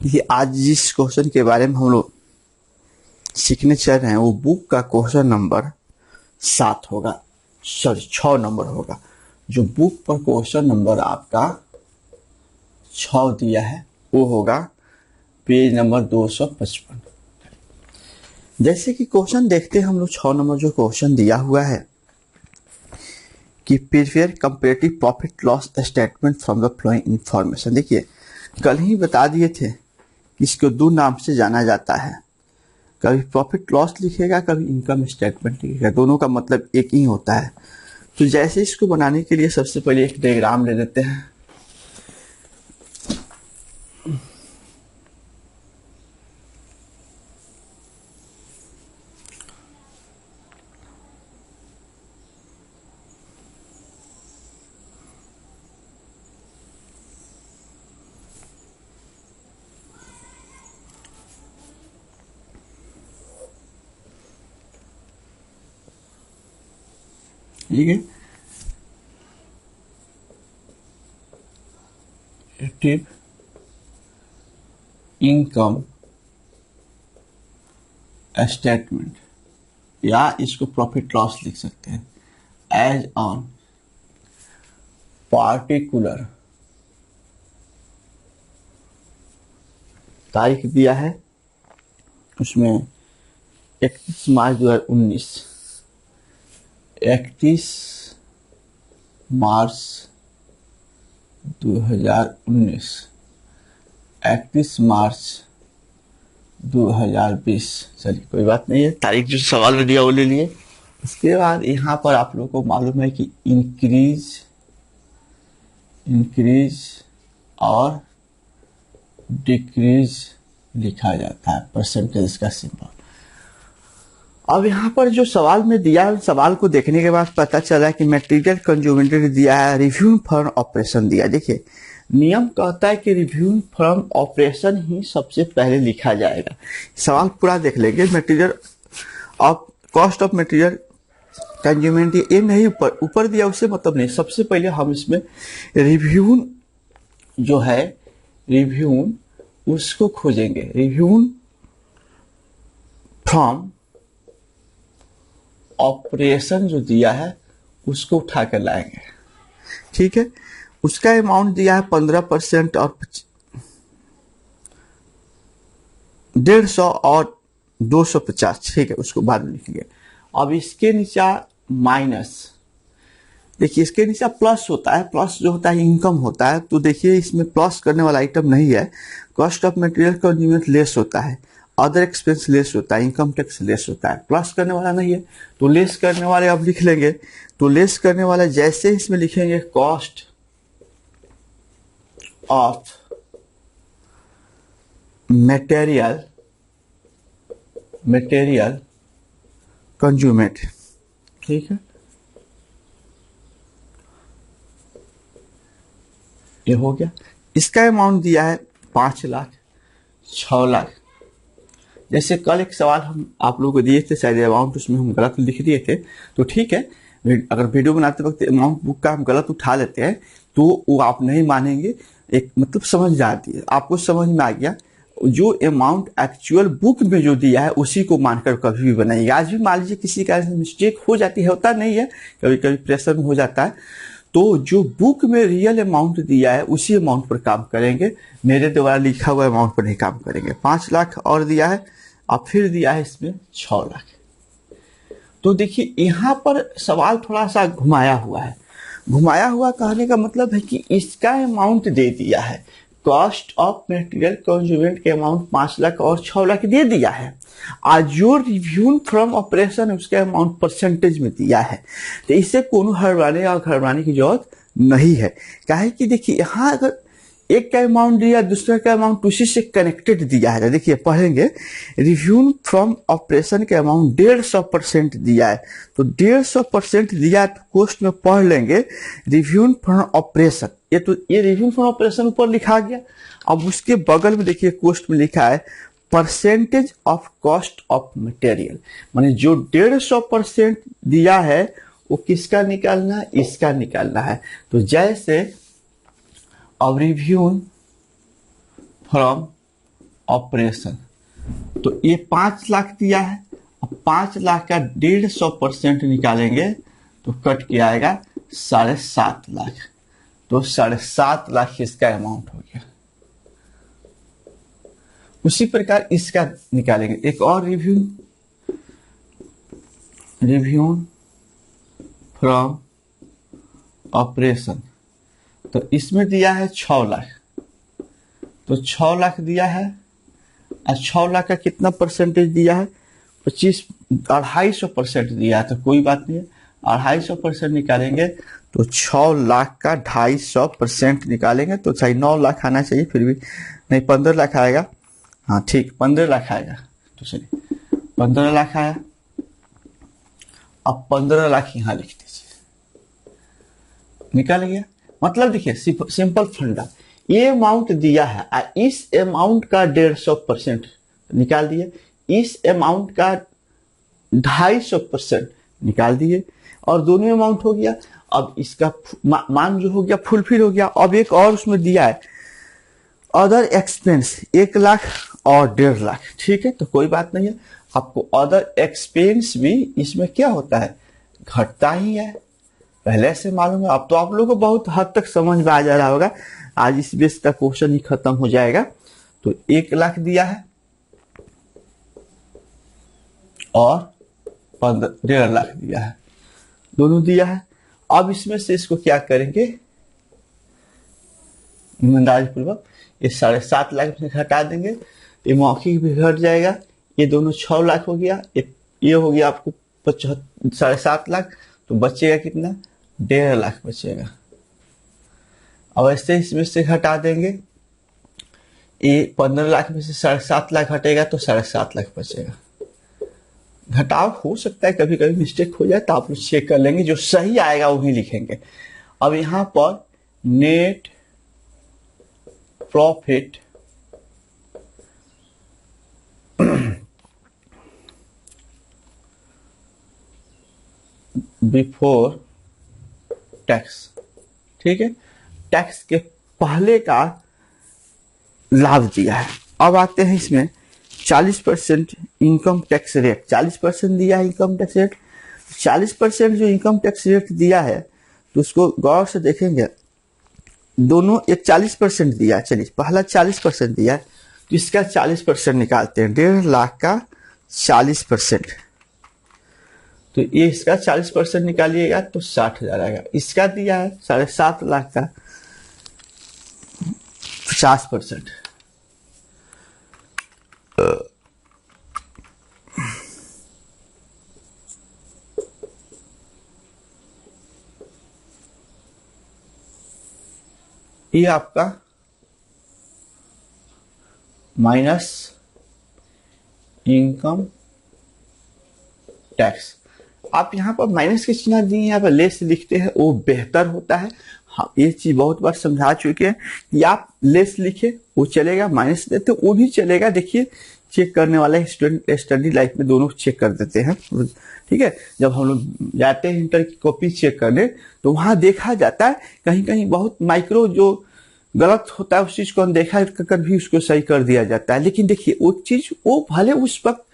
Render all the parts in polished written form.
ये आज जिस क्वेश्चन के बारे में हम लोग सीखने चल रहे हैं वो बुक का क्वेश्चन नंबर 7 होगा, सॉरी 6 नंबर होगा। जो बुक पर क्वेश्चन नंबर आपका 6 दिया है वो होगा पेज नंबर 255। जैसे कि क्वेश्चन देखते हैं हम लोग 6 नंबर जो क्वेश्चन दिया हुआ है कि prepare comparative profit loss statement from the flowing information. देखिए कल ही बता दिए थे कि इसको दो नाम से जाना जाता है, कभी प्रॉफिट लॉस लिखेगा कभी इनकम स्टेटमेंट लिखेगा, दोनों का मतलब एक ही होता है। तो जैसे इसको बनाने के लिए सबसे पहले एक डायग्राम ले लेते हैं। ठीक है, एक्टिव इनकम स्टेटमेंट या इसको प्रॉफिट लॉस लिख सकते हैं। एज ऑन पार्टिकुलर तारीख दिया है, उसमें 31 मार्च 2019, 31 मार्च 2019, 31 मार्च 2020। चलिए कोई बात नहीं है, तारीख जो सवाल में दिया वो ले लिए। इसके बाद यहाँ पर आप लोगों को मालूम है कि इंक्रीज और डिक्रीज लिखा जाता है, परसेंटेज का सिंबल। अब यहाँ पर जो सवाल में दिया है, सवाल को देखने के बाद पता चला कि मटेरियल कंज्यूमेंटेड दिया है, रिव्यू फर्म ऑपरेशन दिया। देखिए नियम कहता है कि रिव्यू फर्म ऑपरेशन ही सबसे पहले लिखा जाएगा। सवाल पूरा देख लेंगे। Material of cost of material कंज्यूमेंट ये नहीं ऊपर दिया, उससे मतलब नहीं। सबसे पहले हम इसमें रिव्यू जो है रिव्यू उसको खोजेंगे। रिव्यू फ्रॉम ऑपरेशन जो दिया है उसको उठा कर लाएंगे। ठीक है, उसका अमाउंट दिया है 15% और 150 और 250। ठीक है, उसको बाद में लिखेंगे। अब इसके नीचे माइनस, देखिए इसके नीचे प्लस होता है, प्लस जो होता है इनकम होता है। तो देखिए इसमें प्लस करने वाला आइटम नहीं है। कॉस्ट ऑफ मटेरियल कंज्यूमेंट लेस होता है, अदर एक्सपेंस लेस होता है, इनकम टैक्स लेस होता है, प्लस करने वाला नहीं है। तो लेस करने वाले अब लिख लेंगे। तो लेस करने वाला जैसे इसमें लिखेंगे कॉस्ट ऑफ मटेरियल कंज्यूमेंट। ठीक है, ये हो गया। इसका अमाउंट दिया है 5 लाख, 6 लाख। जैसे कल एक सवाल हम आप लोगों को दिए थे, शायद अमाउंट उसमें हम गलत लिख दिए थे। तो ठीक है, अगर वीडियो बनाते वक्त अमाउंट बुक का हम गलत उठा लेते हैं तो वो आप नहीं मानेंगे। एक मतलब समझ जाती है, आपको समझ में आ गया। जो अमाउंट एक्चुअल बुक में जो दिया है उसी को मानकर कभी भी बनाइए। आज भी मान लीजिए किसी कारण से मिस्टेक हो जाती है, होता नहीं है, कभी कभी प्रेशर में हो जाता है। तो जो बुक में रियल अमाउंट दिया है उसी अमाउंट पर काम करेंगे, मेरे द्वारा लिखा हुआ अमाउंट पर नहीं काम करेंगे। 5 लाख और दिया है और फिर दिया है इसमें 6 लाख। तो देखिए यहाँ पर सवाल थोड़ा सा घुमाया हुआ है। घुमाया हुआ कहने का मतलब है कि इसका अमाउंट दे दिया है, कॉस्ट ऑफ मटेरियल कंज्यूमेंट के अमाउंट 5 लाख और 6 लाख दे दिया है। आज जो रिव्यू फ्रॉम ऑपरेशन उसके अमाउंट परसेंटेज में दिया है। तो इससे कोनो हड़बड़ाने और घबराने की जरूरत नहीं है। काहे कि देखिए यहाँ अगर एक का अमाउंट दिया दूसरे का अमाउंट उसी से कनेक्टेड दिया है। देखिए पढ़ेंगे, रिव्यू फ्रॉम ऑपरेशन के अमाउंट 150% दिया है। तो 150% दिया तो कॉस्ट में पढ़ लेंगे रिव्यू फ्रॉम ऑपरेशन। ये रिव्यू फ्रॉम ऑपरेशन ऊपर लिखा गया। अब उसके बगल में देखिए कॉस्ट में लिखा है percentage of cost of material, माने जो 150% दिया है वो किसका निकालना है, इसका निकालना है। तो जैसे अब रिव्यू फ्रॉम ऑपरेशन। तो ये 5 लाख दिया है, अब 5 लाख का 150% निकालेंगे तो कट के आएगा 7.5 लाख। तो 7.5 लाख इसका अमाउंट हो गया। उसी प्रकार इसका निकालेंगे। एक और रिव्यू फ्रॉम ऑपरेशन। तो इसमें दिया है 6 लाख, तो 6 लाख दिया है और 6 लाख का कितना परसेंटेज दिया है? 250% दिया है। तो कोई बात नहीं है, 250% निकालेंगे तो 6 लाख का 250% निकालेंगे तो चाहिए 9 लाख आना चाहिए, फिर भी नहीं 15 लाख आएगा। हाँ ठीक, 15 लाख आएगा। तो चलिए 15 लाख आया। अब 15 लाख यहाँ लिख दीजिए, निकल गया। मतलब देखिए सिंपल फंडा, ये अमाउंट दिया है और इस अमाउंट का 150% निकाल दिए, इस अमाउंट का 250% निकाल दिए और दोनों अमाउंट हो गया। अब इसका मान जो हो गया फुलफिल हो गया। अब एक और उसमें दिया है अदर एक्सपेंस 1 लाख और 1.5 लाख। ठीक है, तो कोई बात नहीं है। आपको अदर एक्सपेंस भी इसमें क्या होता है, घटता ही है, पहले से मालूम है। अब तो आप लोगों को बहुत हद तक समझ में आ जा रहा होगा। आज इस बेस का क्वेश्चन ही खत्म हो जाएगा। तो 1 लाख दिया है और 1.5 लाख दिया है, दोनों दिया है। अब इसमें से इसको क्या करेंगे, ईमानदारी पूर्वक ये 7.5 लाख में घटा देंगे, ये मौखिक भी घट जाएगा। ये दोनों 6 लाख हो गया, ये हो गया आपको 7.5 लाख। तो बचेगा कितना, 1.5 लाख बचेगा। अब ऐसे इसमें से घटा देंगे, ये 15 लाख में से 7.5 लाख घटेगा तो 7.5 लाख बचेगा। घटाव हो सकता है, कभी कभी मिस्टेक हो जाए तो आप लोग चेक कर लेंगे, जो सही आएगा वही लिखेंगे। अब यहां पर नेट प्रॉफिट बिफोर टैक्स, ठीक है, टैक्स के पहले का लाभ दिया है। अब आते हैं इसमें 40% इनकम टैक्स रेट, 40% दिया है इनकम टैक्स रेट। 40% जो इनकम टैक्स रेट दिया है तो उसको गौर से देखेंगे, दोनों एक 40% दिया है। चलिए पहला 40% दिया है तो इसका 40% निकालते हैं। 1.5 लाख का 40%, तो ये इसका 40% निकालिएगा तो 60,000 आएगा। इसका दिया है 7.5 लाख का 50%, ये आपका माइनस इनकम टैक्स। आप यहाँ पर माइनस के चिन्ह दिए, यहाँ पर लेस लिखते हैं, वो बेहतर होता है। हाँ, ये चीज बहुत बार समझा चुके हैं कि आप लेस लिखे वो चलेगा, माइनस देते वो भी चलेगा। देखिए चेक करने वाला स्टूडेंट स्टडी लाइफ में दोनों चेक कर देते हैं। ठीक है, जब हम लोग जाते हैं इंटर की कॉपी चेक करने तो वहां देखा जाता है कहीं कहीं बहुत माइक्रो जो गलत होता है उस चीज को अनदेखा कर भी उसको सही कर दिया जाता है। लेकिन देखिए वो चीज वो भले उस वक्त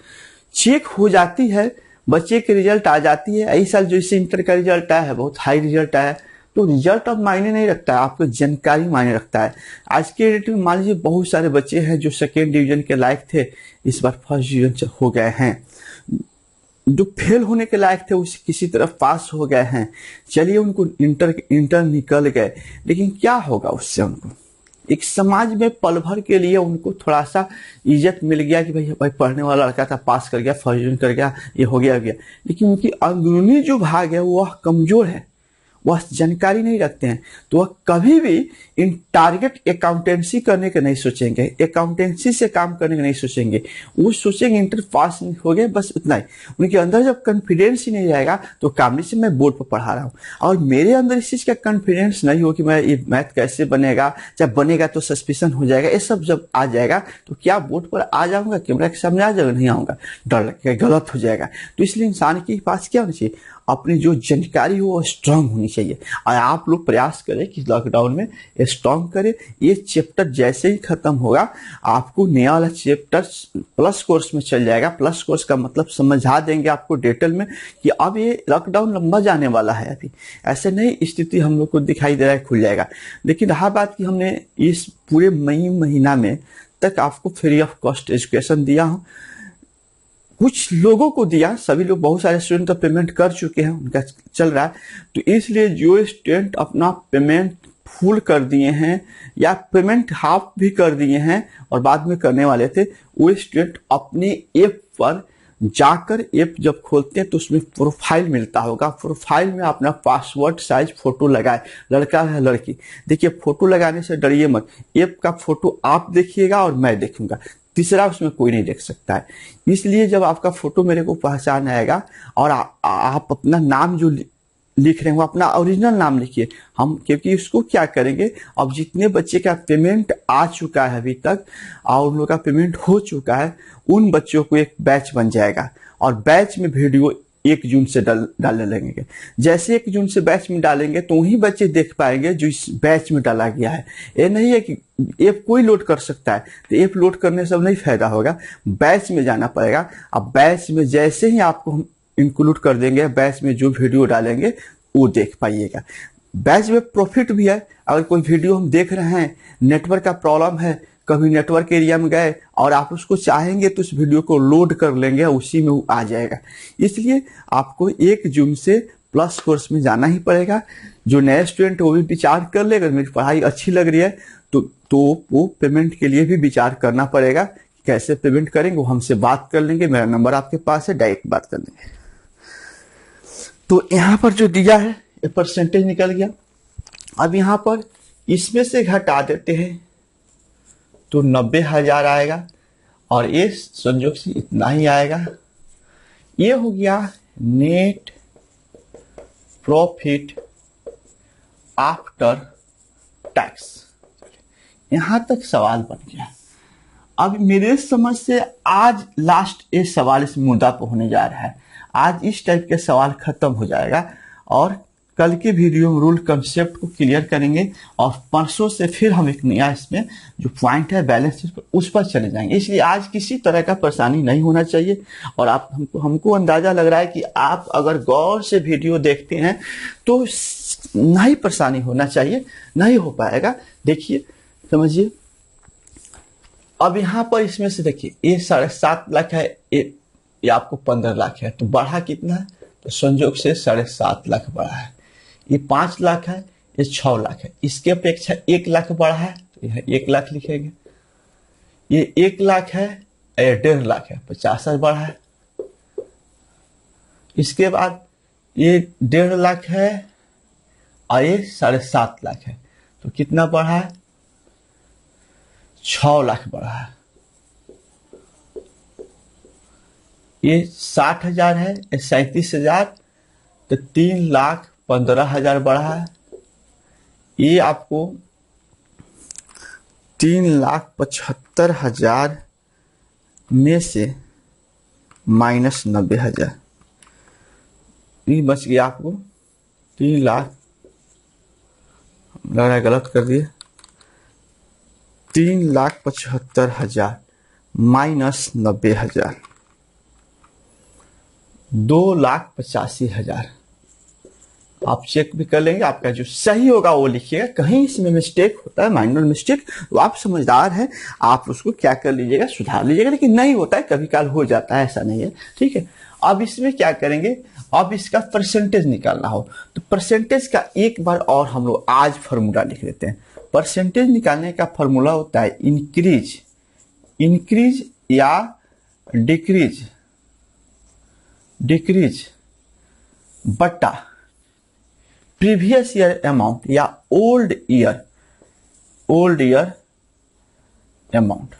चेक हो जाती है, बच्चे के रिजल्ट आ जाती है। इस साल जो इसे इंटर का रिजल्ट आया है बहुत हाई रिजल्ट आया है, तो रिजल्ट अब मायने नहीं रखता है, आपको जानकारी मायने रखता है। आज के डेट में मान लीजिए बहुत सारे बच्चे हैं जो सेकेंड डिवीजन के लायक थे, इस बार फर्स्ट डिवीजन हो गए हैं। जो फेल होने के लायक थे उसे किसी तरफ पास हो गए हैं। चलिए उनको इंटर निकल गए, लेकिन क्या होगा उससे, उनको एक समाज में पल भर के लिए उनको थोड़ा सा इज्जत मिल गया कि भाई पढ़ने वाला लड़का था, पास कर गया, फर्स्ट डिवीजन कर गया, ये हो गया। लेकिन उनकी अंदरूनी जो भाग है वह कमजोर है, वह जानकारी नहीं रखते हैं, तो वह कभी भी इन टारगेट अकाउंटेंसी करने के नहीं सोचेंगे, अकाउंटेंसी से काम करने के नहीं सोचेंगे। वो सोचेंगे इंटर पास हो गए बस उतना ही। उनके अंदर जब कॉन्फिडेंस ही नहीं रहेगा तो काम से मैं बोर्ड पर पढ़ा रहा हूँ और मेरे अंदर इस चीज का कॉन्फिडेंस नहीं हो कि मैं ये मैथ कैसे बनेगा, जब बनेगा तो सस्पिशन हो जाएगा, ये सब जब आ जाएगा तो क्या बोर्ड पर आ जाऊंगा, कैमरा के सामने आ जाऊंगा, नहीं आऊंगा, डर लगेगा, गलत हो जाएगा। तो इसलिए इंसान के पास क्या होना चाहिए, अपनी जो जानकारी हो वो स्ट्रांग होनी चाहिए। और आप लोग प्रयास करें कि लॉकडाउन में स्ट्रांग करें। ये चैप्टर जैसे ही खत्म होगा आपको नया वाला चैप्टर प्लस कोर्स में चल जाएगा। प्लस कोर्स का मतलब समझा देंगे आपको डिटेल में कि अब ये लॉकडाउन लंबा जाने वाला है। अभी ऐसे नहीं स्थिति हम लोग को दिखाई दे रहा है खुल जाएगा। लेकिन रहा बात कि हमने इस पूरे मई महीना में तक आपको फ्री ऑफ कॉस्ट एजुकेशन दिया हूँ। कुछ लोगों को दिया, सभी लोग, बहुत सारे स्टूडेंट तो पेमेंट कर चुके हैं, उनका चल रहा है। तो इसलिए जो स्टूडेंट अपना पेमेंट फुल कर दिए हैं या पेमेंट हाफ भी कर दिए हैं और बाद में करने वाले थे, वो स्टूडेंट अपने ऐप पर जाकर, ऐप जब खोलते हैं तो उसमें प्रोफाइल मिलता होगा। प्रोफाइल में अपना पासवर्ड साइज फोटो लगाए, लड़का है लड़की। देखिए फोटो लगाने से डरिए मत, ऐप का फोटो आप देखिएगा और मैं देखूंगा, तीसरा उसमें कोई नहीं देख सकता है। इसलिए जब आपका फोटो मेरे को पहचान आएगा और आप अपना नाम जो लिख रहे हैं वो अपना ओरिजिनल नाम लिखिए। हम क्योंकि उसको क्या करेंगे, अब जितने बच्चे का पेमेंट आ चुका है अभी तक और उन लोग का पेमेंट हो चुका है, उन बच्चों को एक बैच बन जाएगा और बैच में वीडियो 1 जून से डालने लगेंगे। जैसे 1 जून से बैच में डालेंगे तो वही बच्चे देख पाएंगे जो इस बैच में डाला गया है। ये नहीं है कि ऐप कोई लोड कर सकता है, तो ऐप लोड करने से नहीं फायदा होगा, बैच में जाना पड़ेगा। अब बैच में जैसे ही आपको हम इंक्लूड कर देंगे, बैच में जो वीडियो डालेंगे वो देख पाइएगा। बैच में प्रॉफिट भी है। अगर कोई वीडियो हम देख रहे हैं, नेटवर्क का प्रॉब्लम है, कभी नेटवर्क एरिया में गए और आप उसको चाहेंगे तो उस वीडियो को लोड कर लेंगे, उसी में वो आ जाएगा। इसलिए आपको 1 जून से प्लस कोर्स में जाना ही पड़ेगा। जो नए स्टूडेंट वो भी विचार कर ले, अगर मेरी पढ़ाई अच्छी लग रही है तो वो पेमेंट के लिए भी विचार करना पड़ेगा। कैसे पेमेंट करेंगे वो हमसे बात कर लेंगे, मेरा नंबर आपके पास है, डायरेक्ट बात कर लेंगे। तो यहाँ पर जो दिया है ये परसेंटेज निकल गया। अब यहाँ पर इसमें से घटा देते हैं तो 90,000 आएगा और ये संयोग से इतना ही आएगा। ये हो गया नेट प्रॉफिट आफ्टर टैक्स। यहां तक सवाल बन गया। अब मेरे समझ से आज लास्ट ये सवाल इस मुद्दा पर होने जा रहा है। आज इस टाइप के सवाल खत्म हो जाएगा और कल के वीडियो में रूल कंसेप्ट को क्लियर करेंगे और परसों से फिर हम एक नया इसमें जो पॉइंट है बैलेंस उस पर चले जाएंगे। इसलिए आज किसी तरह का परेशानी नहीं होना चाहिए। और आप हमको अंदाजा लग रहा है कि आप अगर गौर से वीडियो देखते हैं तो नहीं परेशानी होना चाहिए, नहीं हो पाएगा। देखिए समझिए, अब यहाँ पर इसमें से देखिए ये 7.5 लाख है, ये आपको 15 लाख है, तो बढ़ा कितना है, तो संयोग से 7.5 लाख बढ़ा है। ये 5 लाख है, ये 6 लाख है, इसके अपेक्षा 1 लाख बढ़ा है, तो यह 1 लाख लिखेंगे। ये 1 लाख है, ये 1.5 लाख है, 50 बढ़ा है। इसके बाद ये 1.5 लाख है और ये 7.5 लाख है, तो कितना बढ़ा है, 6 लाख बढ़ा है। ये 60,000 है, ये 37,000, तो 3,15,000 बढ़ा है। ये आपको 3,75,000 में से माइनस 90,000, ये बच गया आपको 3 लाख, लग रहा है गलत कर दिए, 3,75,000 माइनस 90,000, 2,85,000। आप चेक भी कर लेंगे, आपका जो सही होगा वो लिखिएगा। कहीं इसमें मिस्टेक होता है, माइनर मिस्टेक, तो आप समझदार हैं, आप उसको क्या कर लीजिएगा, सुधार लीजिएगा। लेकिन नहीं होता है, कभी काल हो जाता है, ऐसा नहीं है, ठीक है। अब इसमें क्या करेंगे, अब इसका परसेंटेज निकालना हो तो परसेंटेज का एक बार और हम लोग आज फॉर्मूला लिख लेते हैं। परसेंटेज निकालने का फॉर्मूला होता है इंक्रीज या डिक्रीज बटा प्रीवियस ईयर अमाउंट या ओल्ड ईयर अमाउंट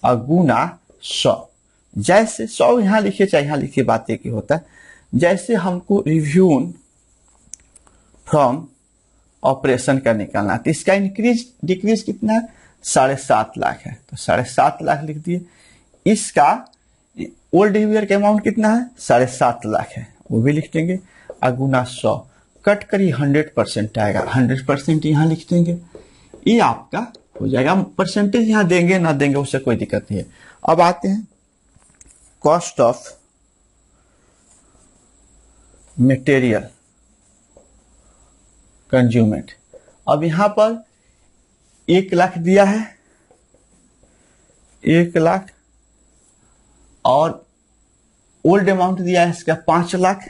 और गुना 100। जैसे 100 यहां लिखिए चाहे यहां लिखिए, बात एक ही होता है। जैसे हमको रिव्यू फ्रॉम ऑपरेशन का निकालना, तो इसका इंक्रीज डिक्रीज कितना है, 7.5 लाख है, तो 7.5 लाख लिख दिए। इसका ओल्ड ईयर का अमाउंट कितना है, 7.5 लाख है, वो भी लिख देंगे। गुना 100 कट करिए 100% आएगा। 100% यहाँ लिख देंगे, ये आपका हो जाएगा। परसेंटेज यहाँ देंगे ना देंगे उससे कोई दिक्कत नहीं है। अब आते हैं कॉस्ट ऑफ मटेरियल कंज्यूमेंट। अब यहां पर 1 लाख दिया है, 1 लाख, और ओल्ड अमाउंट दिया है इसका 5 लाख।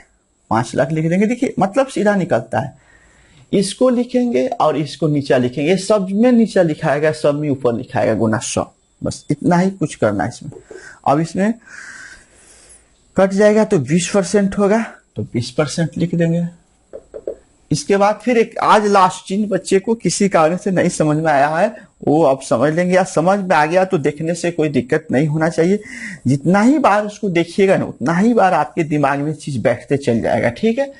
5 लाख लिख देंगे। देखिए मतलब सीधा निकलता है, इसको लिखेंगे और इसको नीचा लिखेंगे, सब में नीचा लिखाएगा, सब में ऊपर लिखाएगा गुना 100। बस इतना ही कुछ करना है इसमें। अब इसमें कट जाएगा तो 20% होगा, तो 20% लिख देंगे। इसके बाद फिर एक आज लास्ट, जिन बच्चे को किसी कारण से नहीं समझ में आया है वो अब समझ लेंगे, या समझ में आ गया तो देखने से कोई दिक्कत नहीं होना चाहिए। जितना ही बार उसको देखिएगा ना उतना ही बार आपके दिमाग में चीज बैठते चल जाएगा, ठीक है।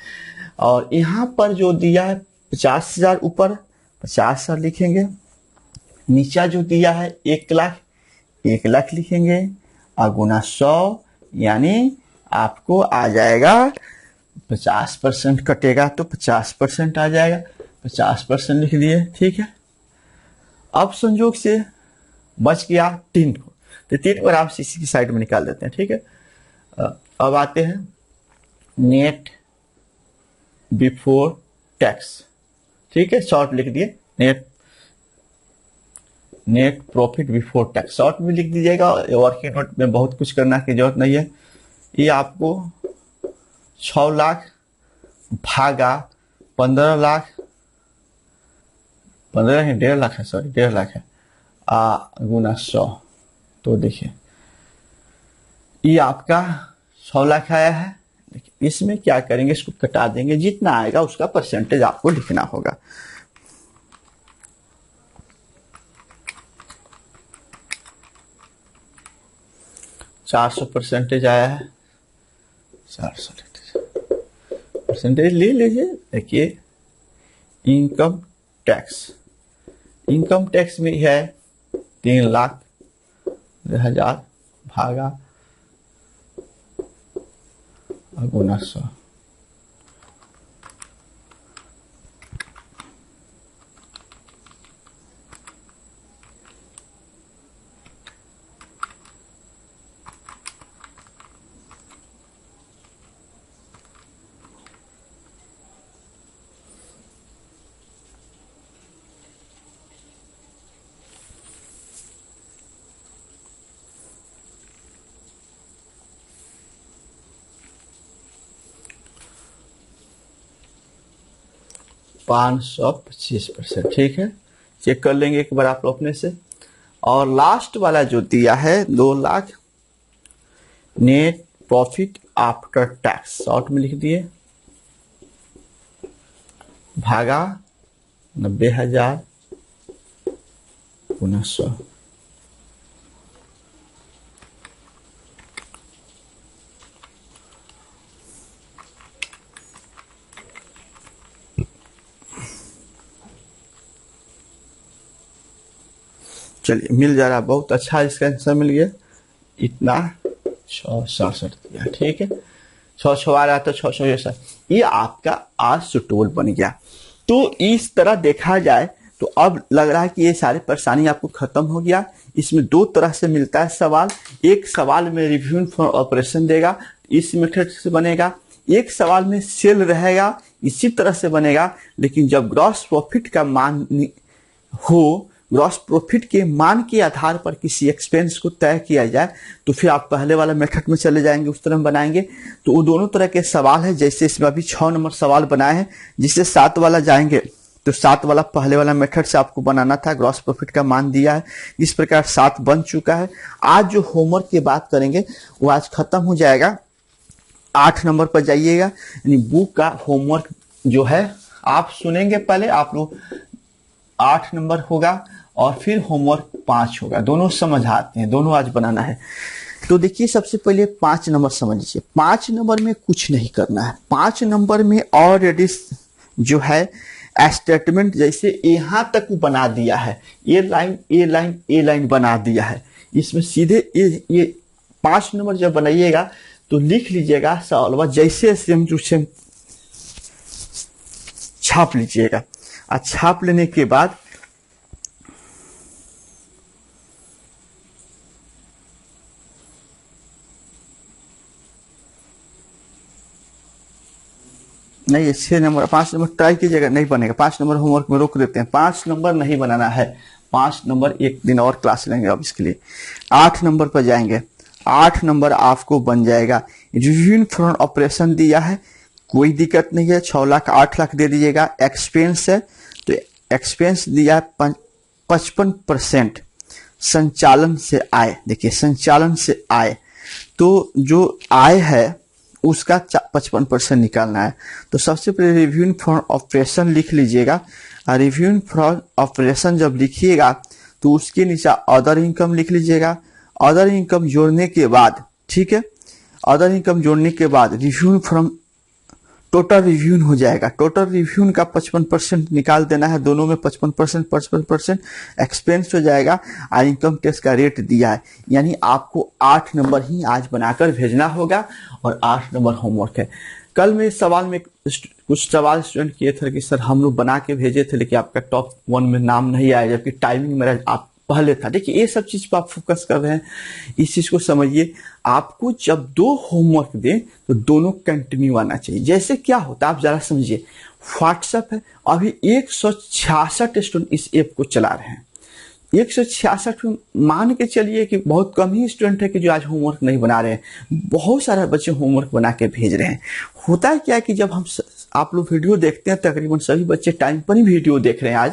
और यहाँ पर जो दिया है 50,000, ऊपर 50,000 लिखेंगे, नीचा जो दिया है 1 लाख, 1 लाख लिखेंगे और गुना 100, यानी आपको आ जाएगा 50% कटेगा तो 50% आ जाएगा। 50% लिख दिए, ठीक है। अब संयोग से बच गया 3 को, तो 3 को आप सीसी की साइड में निकाल देते हैं, ठीक है। अब आते हैं नेट बिफोर टैक्स, ठीक है, शॉर्ट लिख दिए net profit before tax, short में लिख दीजिएगा। वर्किंग नोट में बहुत कुछ करना की जरूरत नहीं है। ये आपको 6 लाख भागा 15 लाख, 15 है 1.5 लाख है, सॉरी 1.5 लाख है, गुना 100, तो देखिए ये आपका 6 लाख आया है। इसमें क्या करेंगे, इसको कटा देंगे, जितना आएगा उसका परसेंटेज आपको लिखना होगा। %400 आया है, 400 परसेंटेज ले लीजिए। देखिए इनकम टैक्स में है 3,00,000 भागा गुना 100, %525, ठीक है। चेक कर लेंगे एक बार आप अपने से। और लास्ट वाला जो दिया है 2 lakh net profit after tax, short में लिख दिए, भागा 90,000 गुना 100, चलिए मिल जा रहा, बहुत अच्छा इसका आंसर मिल गया। इतना 667 दिया, ठीक है। 6 आ रहा तो 667, ये आपका आज सुटेबल बन गया। तो इस तरह देखा जाए तो अब लग रहा है कि ये सारी परेशानी आपको खत्म हो गया। इसमें 2 तरह से मिलता है सवाल। एक सवाल में रिव्यू फॉर ऑपरेशन देगा, इस मेथड से बनेगा। एक सवाल में सेल रहेगा, इसी तरह से बनेगा। लेकिन जब ग्रॉस प्रॉफिट का मान हो, ग्रॉस प्रॉफिट के मान के आधार पर किसी एक्सपेंस को तय किया जाए, तो फिर आप पहले वाला मेथड में चले जाएंगे, उस तरह बनाएंगे। तो वो दोनों तरह के सवाल है। जैसे इसमें अभी 6 नंबर सवाल बनाए हैं, जिससे 7 वाला जाएंगे तो 7 वाला पहले वाला मेथड से आपको बनाना था। ग्रॉस प्रॉफिट का मान दिया है, इस प्रकार 7 बन चुका है। आज जो होमवर्क की बात करेंगे वो आज खत्म हो जाएगा। 8 नंबर पर जाइएगा, यानी बुक का होमवर्क जो है आप सुनेंगे पहले, आप लोग 8 नंबर होगा और फिर होमवर्क 5 होगा। दोनों समझ आते हैं, दोनों आज बनाना है। तो देखिए सबसे पहले 5 नंबर समझ लीजिए। 5 नंबर में कुछ नहीं करना है। 5 नंबर में ऑलरेडी जो है स्टेटमेंट जैसे यहाँ तक बना दिया है, ये लाइन बना दिया है। इसमें सीधे ये 5 नंबर जब बनाइएगा तो लिख लीजिएगा सवाल जैसे सेम टू सेम छाप लीजिएगा। और छाप लेने के बाद नहीं, ये 6 नंबर 5 नंबर ट्राई कीजिएगा, नहीं बनेगा। 5 नंबर होमवर्क में रोक देते हैं, 5 नंबर नहीं बनाना है। 5 नंबर एक दिन और क्लास लेंगे अब इसके लिए। 8 नंबर पर जाएंगे। 8 नंबर आपको बन जाएगा रिव्यू फ्रॉम ऑपरेशन दिया है, कोई दिक्कत नहीं है। 6 लाख 8 लाख दे दीजिएगा। एक्सपेंस है तो एक्सपेंस दिया है 55% संचालन से आय। देखिए संचालन से आय, तो जो आय है उसका 55% निकालना है। तो सबसे पहले रिव्यू फ्रॉम ऑपरेशन लिख लीजिएगा। रिव्यू फ्रॉम ऑपरेशन जब लिखिएगा तो उसके नीचे अदर इनकम लिख लीजिएगा। अदर इनकम जोड़ने के बाद, ठीक है, अदर इनकम जोड़ने के बाद रिव्यू फ्रॉम टोटल रिव्यू हो जाएगा। टोटल रिव्यू का 55% निकाल देना है, दोनों में 55% एक्सपेंस हो जाएगा। और इनकम टैक्स का रेट दिया है, यानी आपको 8 नंबर ही आज बनाकर भेजना होगा और 8 नंबर होमवर्क है। कल में सवाल में कुछ सवाल स्टूडेंट किए थे कि सर हम लोग बना के भेजे थे लेकिन आपका टॉप 1 में नाम नहीं आया, जबकि टाइमिंग मेरा आप पहले था। देखिए ये सब चीज पर आप फोकस कर रहे हैं, इस चीज को समझिए। आपको जब 2 होमवर्क दें तो दोनों कंटिन्यू आना चाहिए। जैसे क्या होता है आप जरा समझिए, व्हाट्सएप है, अभी 166 स्टूडेंट इस ऐप को चला रहे हैं। 166 मान के चलिए कि बहुत कम ही स्टूडेंट है कि जो आज होमवर्क नहीं बना रहे हैं, बहुत सारे बच्चे होमवर्क बना के भेज रहे हैं। होता है क्या कि जब हम आप लोग वीडियो देखते हैं, तकरीबन सभी बच्चे टाइम पर ही वीडियो देख रहे हैं आज,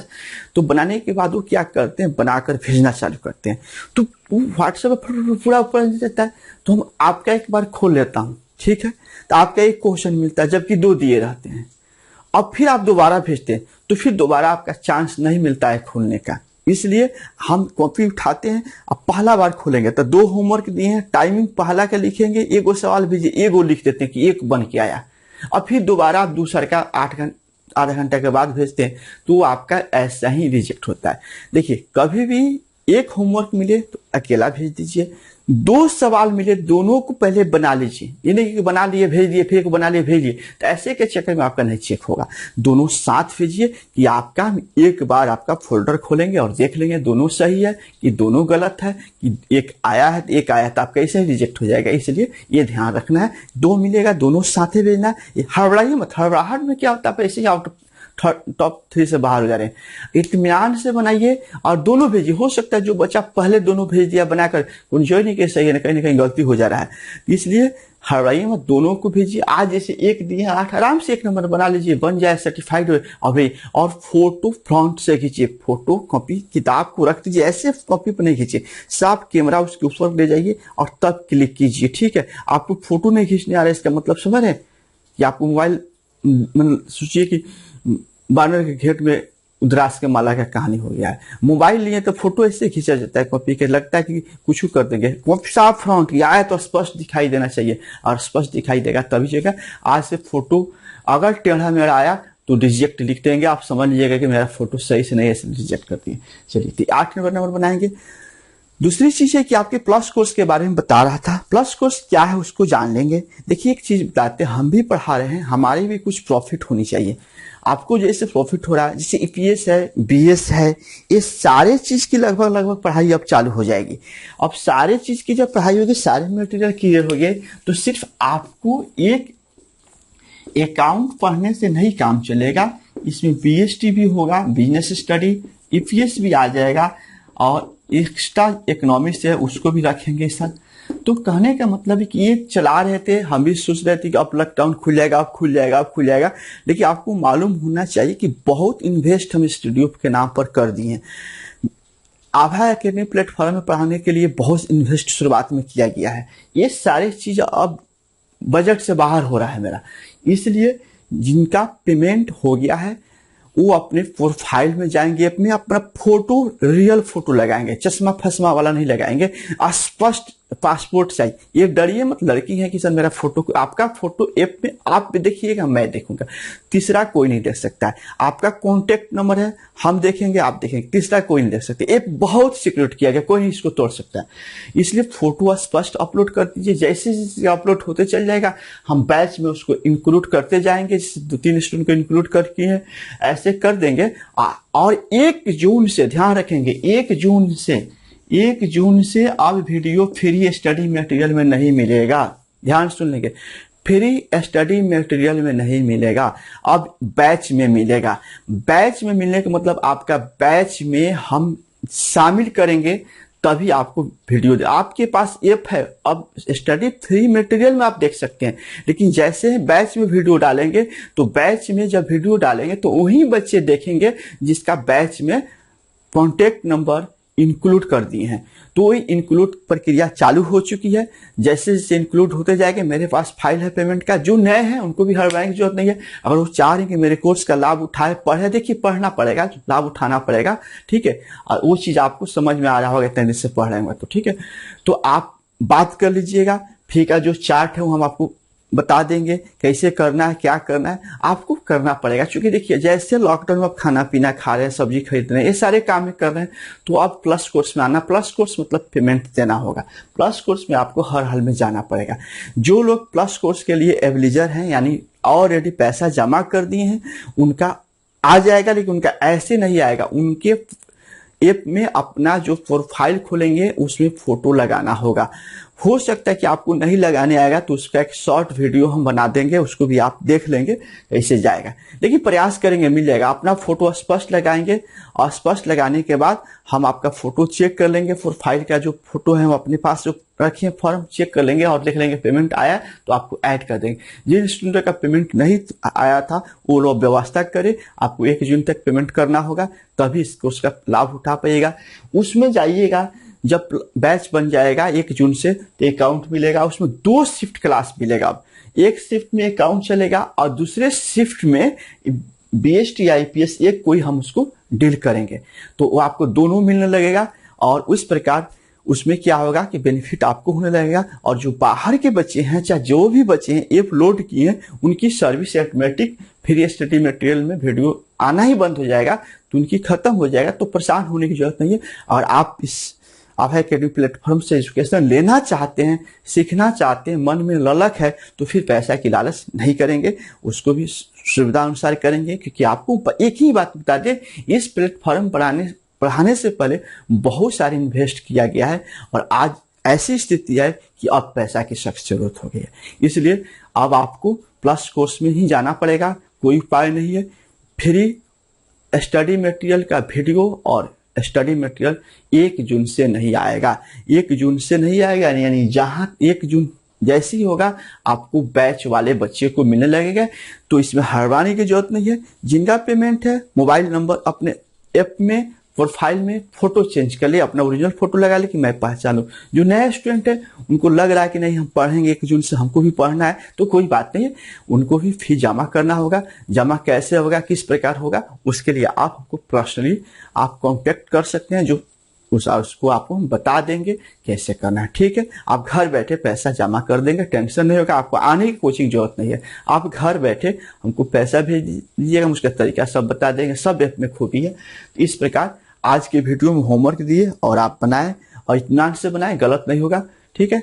तो बनाने के बाद वो क्या करते हैं, बनाकर भेजना चालू करते हैं। तो वो व्हाट्सएप पर पूरा ऊपर देता है, तो हम आपका एक बार खोल लेता हूँ, ठीक है, तो आपका एक क्वेश्चन मिलता है जबकि 2 दिए रहते हैं। अब फिर आप दोबारा भेजते हैं तो फिर दोबारा आपका चांस नहीं मिलता है खोलने का। इसलिए हम कॉपी उठाते हैं, अब पहला बार खोलेंगे तो 2 होमवर्क दिए हैं, टाइमिंग पहला का लिखेंगे, एगो सवाल भेजिए, एगो लिख देते हैं कि एक बन के आया। अब फिर दोबारा आप दूसरा का आधा घंटा के बाद भेजते हैं तो आपका ऐसा ही रिजेक्ट होता है। देखिए कभी भी एक होमवर्क मिले तो अकेला भेज दीजिए, 2 सवाल मिले दोनों को पहले बना लीजिए। ये नहीं कि बना लिए भेज दिए फिर बना लिए भेजिए, तो ऐसे के चक्कर में आपका नहीं चेक होगा। दोनों साथ भेजिए कि आपका एक बार आपका फोल्डर खोलेंगे और देख लेंगे दोनों सही है कि दोनों गलत है, कि एक आया है तो एक आया तो आपका ऐसे ही रिजेक्ट हो जाएगा। इसलिए ये ध्यान रखना है, 2 मिलेगा दोनों साथ भेजना है। हड़बड़ाइए मत, हड़बड़ाहट में क्या होता है ऐसे ही आउट टॉप 3 से बाहर हो जा रहे हैं। इत्मीनान से बनाइए और दोनों भेजिए। हो सकता है जो बच्चा पहले दोनों भेज दिया बनाकर जो नहीं कि सही है, कहीं ना कहीं गलती हो जा रहा है, इसलिए हड़बड़ाइए मत, दोनों को भेजिए। आज जैसे 1 दिए 8, आराम से 1 नंबर बना लीजिए, बन जाए सर्टिफाइड हो। अभी और फोटो फ्रंट से खींचिए, फोटो कॉपी किताब को रख दीजिए, ऐसे कॉपी पर नहीं खींचिए, साफ कैमरा उसके ऊपर ले जाइए और तब क्लिक कीजिए, ठीक है। आपको फोटो नहीं खींचने आ रहा है, इसका मतलब समझ रहे हैं कि आपको मोबाइल, सोचिए कि बानर के घेट में उदरास के माला का कहानी हो गया है। मोबाइल लिए तो फोटो ऐसे खींचा जाता है कॉपी के, लगता है कि कुछ कर देंगे। कॉपी साफ फ्रंट या आए तो स्पष्ट दिखाई देना चाहिए, और स्पष्ट दिखाई देगा तभी जगह। आज से फोटो अगर टेढ़ा मेढ़ा आया तो रिजेक्ट लिख देंगे, आप समझ लीजिएगा कि मेरा फोटो सही से नहीं, ऐसे रिजेक्ट करती है। चलिए तो 8 नंबर बनाएंगे। दूसरी चीज है कि आपके प्लस कोर्स के बारे में बता रहा था, प्लस कोर्स क्या है उसको जान लेंगे। देखिए एक चीज बताते हैं, हम भी पढ़ा रहे हैं, हमारी भी कुछ प्रॉफिट होनी चाहिए। आपको जैसे प्रॉफिट हो रहा है, जैसे ईपीएस है, बीएस है, ये सारे चीज की लगभग पढ़ाई अब चालू हो जाएगी। अब सारे चीज की जब पढ़ाई होगी, सारे मटेरियल क्लियर हो गए, तो सिर्फ आपको एक अकाउंट पढ़ने से नहीं काम चलेगा, इसमें बीएसटी भी होगा, बिजनेस स्टडी, ईपीएस भी आ जाएगा, और एक्स्ट्रा इकोनॉमिक्स है उसको भी रखेंगे सर। तो कहने का मतलब है कि ये चला रहे थे, हम भी सोच रहे थे कि अब लॉकडाउन खुल जाएगा, अब खुल जाएगा, अब खुल जाएगा, लेकिन आपको मालूम होना चाहिए कि बहुत इन्वेस्ट हम स्टूडियो के नाम पर कर दिए हैं। आभा एकेडमी प्लेटफॉर्म में पढ़ाने के लिए बहुत इन्वेस्ट शुरुआत में किया गया है। ये सारी चीज अब बजट से बाहर हो रहा है मेरा, इसलिए जिनका पेमेंट हो गया है वो अपने प्रोफाइल में जाएंगे, अपना फोटो, रियल फोटो लगाएंगे, चश्मा फसमा वाला नहीं लगाएंगे, स्पष्ट पासपोर्ट साइज, ये डरिए मत लड़की है कि सर मेरा फोटो, आपका फोटो ऐप में आप भी देखिएगा, मैं देखूंगा, तीसरा कोई नहीं देख सकता है। आपका कॉन्टेक्ट नंबर है, हम देखेंगे, आप देखेंगे, तीसरा कोई नहीं देख सकते। ऐप बहुत सिक्योर किया गया, कोई नहीं इसको तोड़ सकता है। इसलिए फोटो स्पष्ट अपलोड कर दीजिए, जैसे जैसे अपलोड होते चल जाएगा हम बैच में उसको इंक्लूड करते जाएंगे, जैसे 2-3 स्टूडेंट को इंक्लूड करके हैं ऐसे कर देंगे। और 1 जून से ध्यान रखेंगे, 1 जून से अब वीडियो फ्री स्टडी मटेरियल में नहीं मिलेगा, ध्यान सुन लेंगे, फ्री स्टडी मटेरियल में नहीं मिलेगा, अब बैच में मिलेगा। बैच में मिलने का मतलब आपका बैच में हम शामिल करेंगे तभी आपको वीडियो दे। आपके पास ऐप है, अब स्टडी फ्री मटेरियल में आप देख सकते हैं, लेकिन जैसे बैच में वीडियो डालेंगे तो बैच में जब वीडियो डालेंगे तो वही बच्चे देखेंगे जिसका बैच में कॉन्टेक्ट नंबर इंक्लूड कर दिए हैं। तो ये इंक्लूड प्रक्रिया चालू हो चुकी है, जैसे जैसे इंक्लूड होते जाएंगे। मेरे पास फाइल है पेमेंट का, जो नए हैं उनको भी हड़बड़ाने की जरूरत नहीं है। अगर वो चाह रहे हैं कि मेरे कोर्स का लाभ उठाए, पढ़े, देखिए पढ़ना पड़ेगा, लाभ उठाना पड़ेगा, ठीक है। और वो चीज आपको समझ में आ रहा होगा इतने दिन से पढ़ रहे होंगे तो, ठीक है। तो आप बात कर लीजिएगा, फी का जो चार्ट है वो हम आपको बता देंगे, कैसे करना है, क्या करना है, आपको करना पड़ेगा। क्योंकि देखिए जैसे लॉकडाउन में आप खाना पीना खा रहे हैं, सब्जी खरीद रहे हैं, ये सारे काम कर रहे हैं, तो आप प्लस कोर्स में आना। प्लस कोर्स मतलब पेमेंट देना होगा, प्लस कोर्स में आपको हर हाल में जाना पड़ेगा। जो लोग प्लस कोर्स के लिए एलिजिबल हैं, यानी ऑलरेडी पैसा जमा कर दिए हैं, उनका आ जाएगा, लेकिन उनका ऐसे नहीं आएगा। उनके ऐप में अपना जो प्रोफाइल खोलेंगे उसमें फोटो लगाना होगा। हो सकता है कि आपको नहीं लगाने आएगा तो उसका एक शॉर्ट वीडियो हम बना देंगे, उसको भी आप देख लेंगे कैसे जाएगा, लेकिन प्रयास करेंगे मिल जाएगा। अपना फोटो स्पष्ट लगाएंगे और स्पष्ट लगाने के बाद हम आपका फोटो चेक कर लेंगे, प्रोफाइल का जो फोटो है हम अपने पास जो रखिए फॉर्म चेक कर लेंगे और देख लेंगे पेमेंट आया तो आपको ऐड कर देंगे। जिन स्टूडेंट का पेमेंट नहीं आया था वो लोग व्यवस्था करें, आपको 1 जून तक पेमेंट करना होगा, तभी उसका लाभ उठा पाइएगा। उसमें जाइएगा, जब बैच बन जाएगा 1 जून से तो अकाउंट मिलेगा, उसमें 2 शिफ्ट क्लास मिलेगा। अब एक शिफ्ट में अकाउंट चलेगा और दूसरे शिफ्ट में BST IPS एक कोई हम उसको डील करेंगे, तो वो आपको दोनों मिलने लगेगा। और उस प्रकार उसमें क्या होगा कि बेनिफिट आपको होने लगेगा। और जो बाहर के बच्चे हैं, चाहे जो भी बच्चे हैं ऐप लोड किए हैं, उनकी service automatic free study material में वीडियो आना ही बंद हो जाएगा, तो उनकी खत्म हो जाएगा। तो परेशान होने की जरूरत नहीं है। और आप अकेडमी प्लेटफॉर्म से एजुकेशन लेना चाहते हैं, सीखना चाहते हैं, मन में ललक है, तो फिर पैसा की लालच नहीं करेंगे, उसको भी सुविधा अनुसार करेंगे। क्योंकि आपको एक ही बात बता दें, इस प्लेटफॉर्म पढ़ाने से पहले बहुत सारे इन्वेस्ट किया गया है और आज ऐसी स्थिति है कि अब पैसा की सख्त जरूरत हो गई है। इसलिए अब आपको प्लस कोर्स में ही जाना पड़ेगा, कोई उपाय नहीं है। फ्री स्टडी मटेरियल का वीडियो और स्टडी मटेरियल 1 जून से नहीं आएगा, 1 जून से नहीं आएगा, यानी जहां 1 जून जैसे ही होगा आपको बैच वाले बच्चे को मिलने लगेगा। तो इसमें हड़बड़ाने की जरूरत नहीं है। जिनका पेमेंट है, मोबाइल नंबर अपने ऐप में प्रोफाइल में फोटो चेंज कर ले, अपना ओरिजिनल फोटो लगा ले कि मैं पहचानूं। जो नए स्टूडेंट है उनको लग रहा है कि नहीं हम पढ़ेंगे 1 जून से, हमको भी पढ़ना है, तो कोई बात नहीं है, उनको भी फी जमा करना होगा। जमा कैसे होगा, किस प्रकार होगा, उसके लिए आप हमको पर्सनली आप कांटेक्ट कर सकते हैं, जो उसको आपको हम बता देंगे कैसे करना है, ठीक है। आप घर बैठे पैसा जमा कर देंगे, टेंशन नहीं होगा, आपको आने की कोचिंग जरूरत नहीं है। आप घर बैठे हमको पैसा भेज दीजिएगा, उसका तरीका सब बता देंगे, सब ऐप में खूबी है। इस प्रकार आज के वीडियो में होमवर्क दिए और आप बनाएं और इत्मीनान से बनाएं, गलत नहीं होगा, ठीक है।